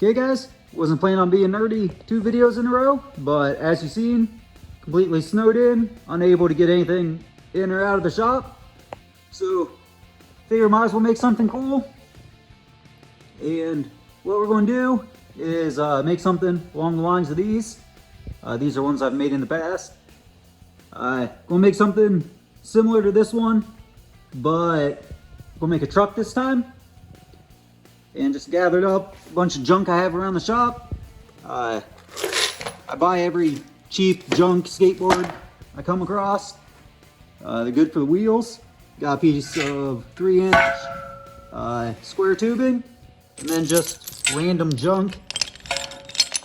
Okay guys, wasn't planning on being nerdy 2 videos in a row, but as you've seen, completely snowed in, unable to get anything in or out of the shop. So, figure might as well make something cool. And what we're going to do is make something along the lines of these. These are ones I've made in the past. I'm going to make something similar to this one, but we'll make a truck this time. And just gathered up a bunch of junk I have around the shop. I buy every cheap junk skateboard I come across. They're good for the wheels. Got a piece of 3-inch square tubing, and then just random junk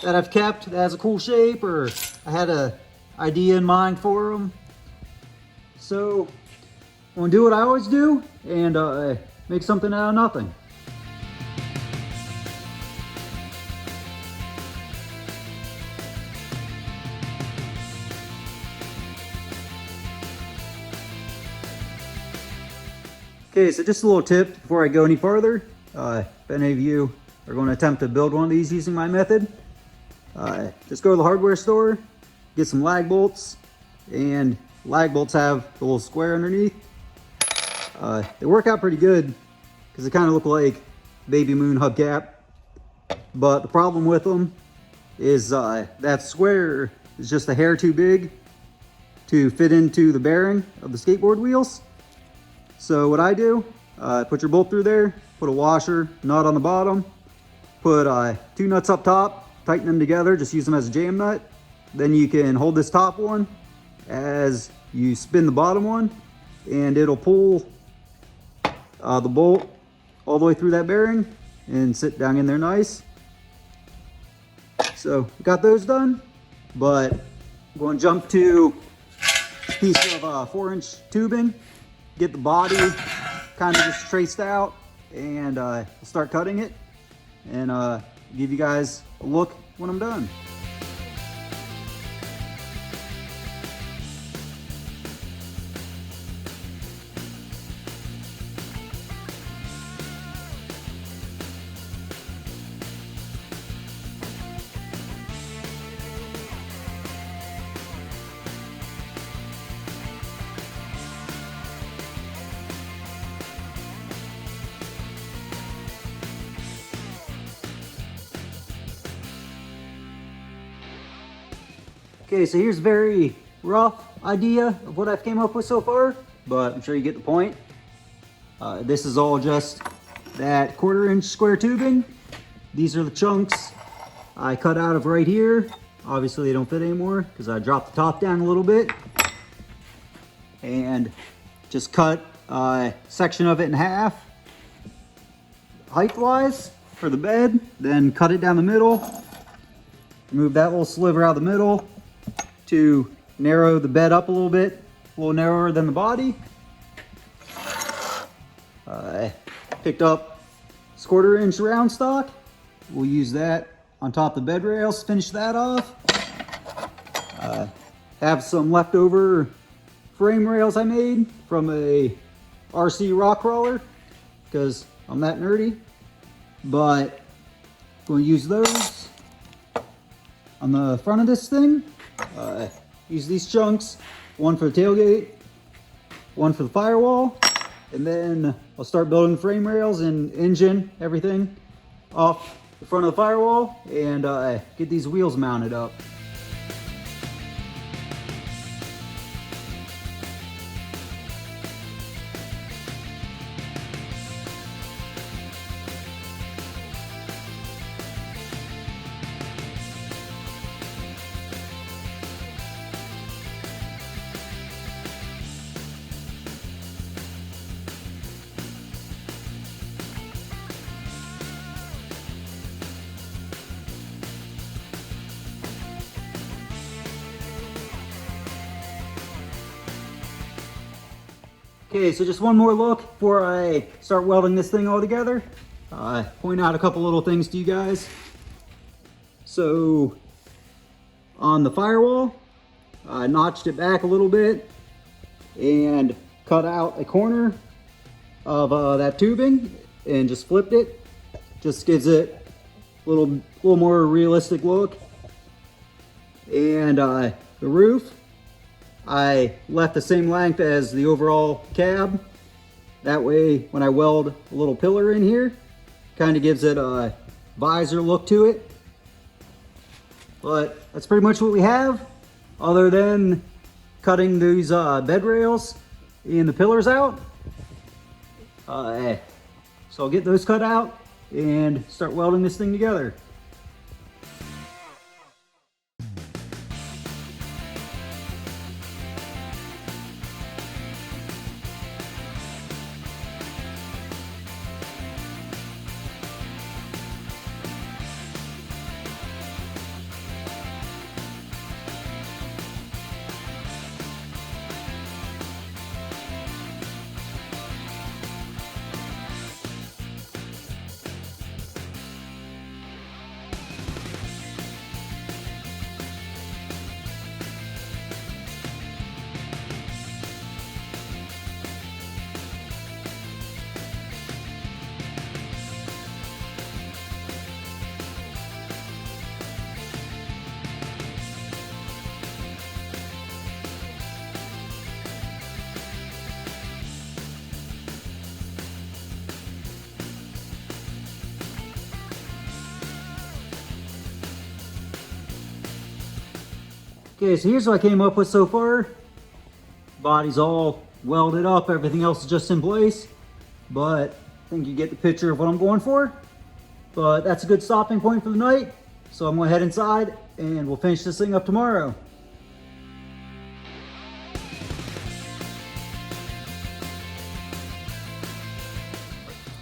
that I've kept that has a cool shape, or I had an idea in mind for them. So I'm gonna do what I always do and make something out of nothing. Okay, so just a little tip before I go any further. If any of you are going to attempt to build one of these using my method, just go to the hardware store, get some lag bolts, and lag bolts have the little square underneath. They work out pretty good because they kind of look like baby moon hubcap. But the problem with them is that square is just a hair too big to fit into the bearing of the skateboard wheels. So what I do, put your bolt through there, put a washer, nut on the bottom, put 2 nuts up top, tighten them together, just use them as a jam nut. Then you can hold this top one as you spin the bottom one, and it'll pull the bolt all the way through that bearing and sit down in there nice. So got those done, but I'm going to jump to a piece of 4-inch tubing. Get the body kind of just traced out, and we'll start cutting it and give you guys a look when I'm done. Okay, so here's a very rough idea of what I've came up with so far, but I'm sure you get the point. This is all just that 1/4-inch square tubing. These are the chunks I cut out of right here. Obviously they don't fit anymore because I dropped the top down a little bit. And just cut a section of it in half, height-wise, for the bed. Then cut it down the middle. Remove that little sliver out of the middle to narrow the bed up a little bit, a little narrower than the body. Picked up this 1/4-inch round stock. We'll use that on top of the bed rails, finish that off. Have some leftover frame rails I made from a RC rock crawler because I'm that nerdy, but going to use those on the front of this thing. Use these chunks, one for the tailgate, one for the firewall, and then I'll start building the frame rails and engine, everything off the front of the firewall, and get these wheels mounted up. Okay, so just one more look before I start welding this thing all together. Point out a couple little things to you guys. So on the firewall, I notched it back a little bit and cut out a corner of that tubing and just flipped it. Just gives it little more realistic look. And the roof, I left the same length as the overall cab. That way, when I weld a little pillar in here, kind of gives it a visor look to it. But that's pretty much what we have, other than cutting these bed rails and the pillars out. So I'll get those cut out and start welding this thing together. Okay, so here's what I came up with so far. Body's all welded up, everything else is just in place. But I think you get the picture of what I'm going for. But that's a good stopping point for the night. So I'm gonna head inside and we'll finish this thing up tomorrow.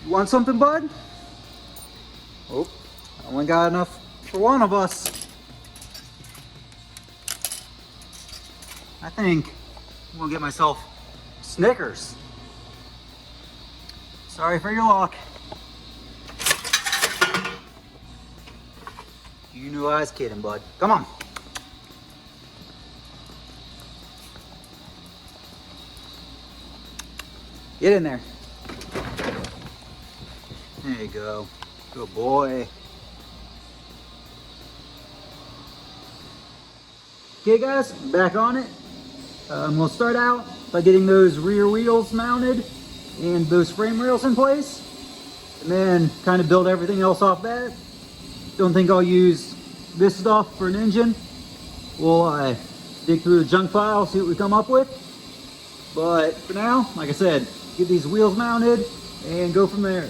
You want something, bud? Oh, I only got enough for one of us. I think I'm gonna get myself Snickers. Sorry for your luck. You knew I was kidding, bud. Come on. Get in there. There you go. Good boy. Okay guys, back on it. I'm gonna start out by getting those rear wheels mounted and those frame rails in place, and then kind of build everything else off that. Don't think I'll use this stuff for an engine. We'll dig through the junk file, see what we come up with. But for now, like I said, get these wheels mounted and go from there.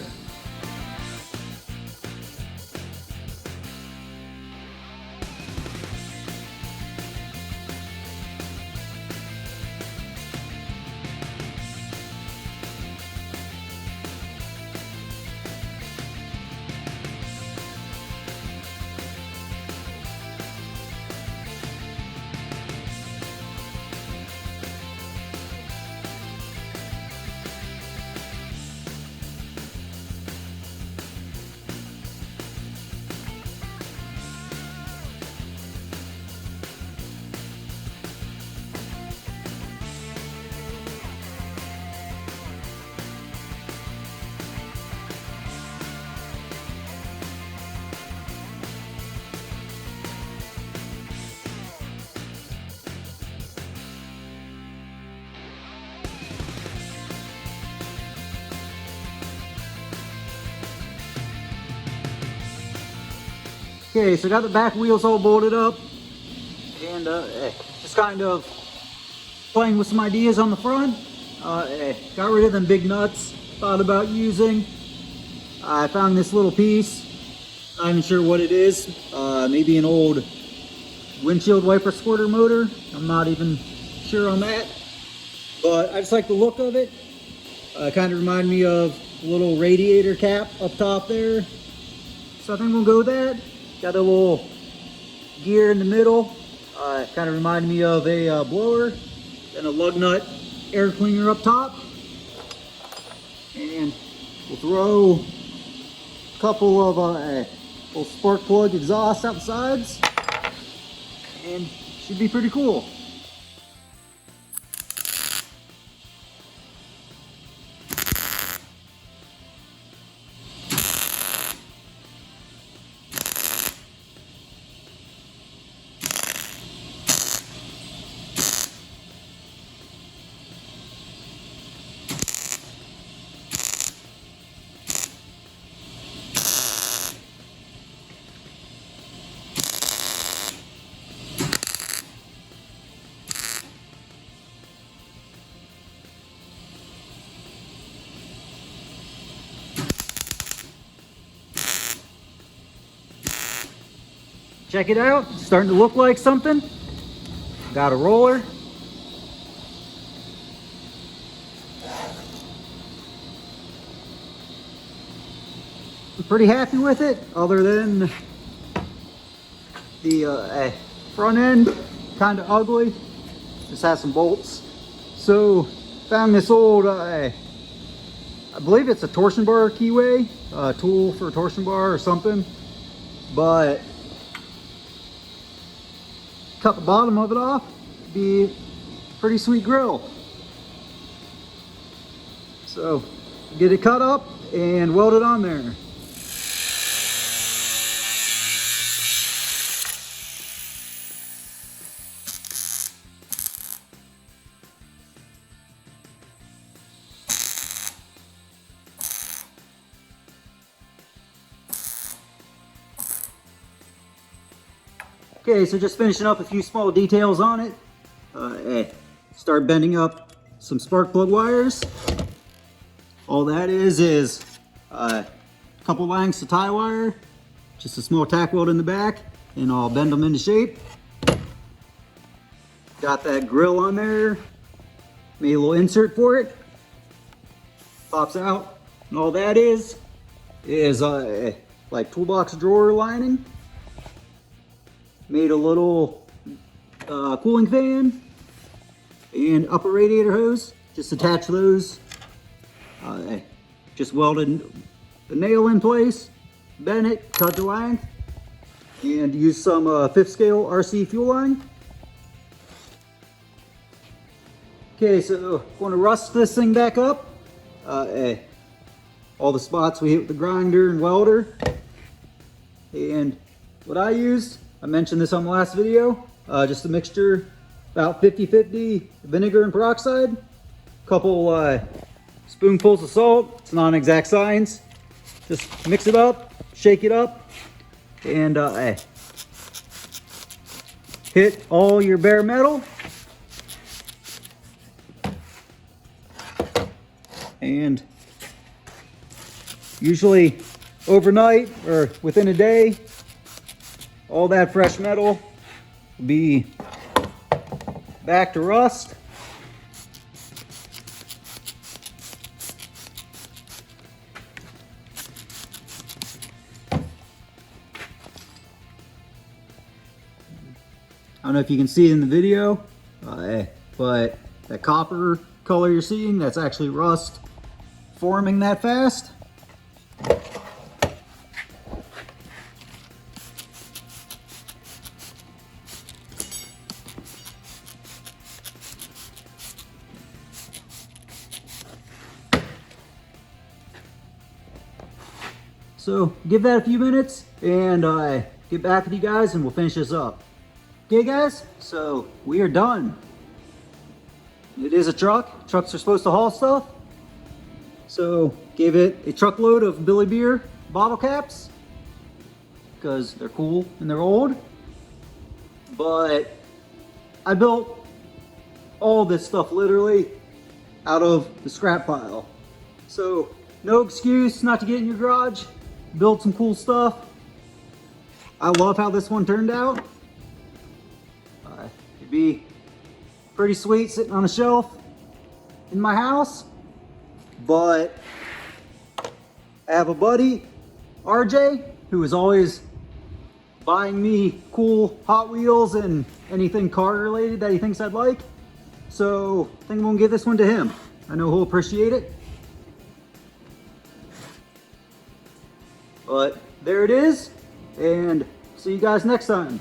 Okay, so I got the back wheels all bolted up, and just kind of playing with some ideas on the front. Got rid of them big nuts, thought about using. I found this little piece, not even sure what it is, maybe an old windshield wiper squirter motor. I'm not even sure on that, but I just like the look of it. Kind of remind me of a little radiator cap up top there. So I think we'll go with that. Got a little gear in the middle. Kind of remind me of a blower. And a lug nut air cleaner up top. And we'll throw a couple of little spark plug exhausts out the sides. And should be pretty cool. check it out. It's starting to look like something. Got a roller. I'm pretty happy with it, other than the front end, kind of ugly. Just has some bolts. So found this old, I believe it's a torsion bar keyway, tool for a torsion bar or something, but cut the bottom of it off, be a pretty sweet grill. So get it cut up and weld it on there. Okay, so just finishing up a few small details on it. Start bending up some spark plug wires. All that is a couple lengths of tie wire, just a small tack weld in the back, and I'll bend them into shape. Got that grill on there, made a little insert for it, pops out, and all that is like toolbox drawer lining. Made a little cooling fan and upper radiator hose. Just attach those. Just welded the nail in place, bend it, cut the length, and use some 5th scale RC fuel line. Okay, so going to rust this thing back up. All the spots we hit with the grinder and welder. And what I used, I mentioned this on the last video, just a mixture, about 50-50 vinegar and peroxide, a couple spoonfuls of salt. It's not an exact science. Just mix it up, shake it up, and hit all your bare metal. And usually overnight or within a day, all that fresh metal will be back to rust. I don't know if you can see it in the video, but that copper color you're seeing, that's actually rust forming that fast. So give that a few minutes and get back with you guys and we'll finish this up. Okay guys, so we are done. It is a truck. Trucks are supposed to haul stuff. So gave it a truckload of Billy Beer bottle caps because they're cool and they're old. But I built all this stuff literally out of the scrap pile. So no excuse not to get in your garage. Build some cool stuff. I love how this one turned out. It'd be pretty sweet sitting on a shelf in my house, but I have a buddy, RJ, who is always buying me cool Hot Wheels and anything car related that he thinks I'd like. So I think I'm gonna give this one to him. I know he'll appreciate it. But there it is, and see you guys next time.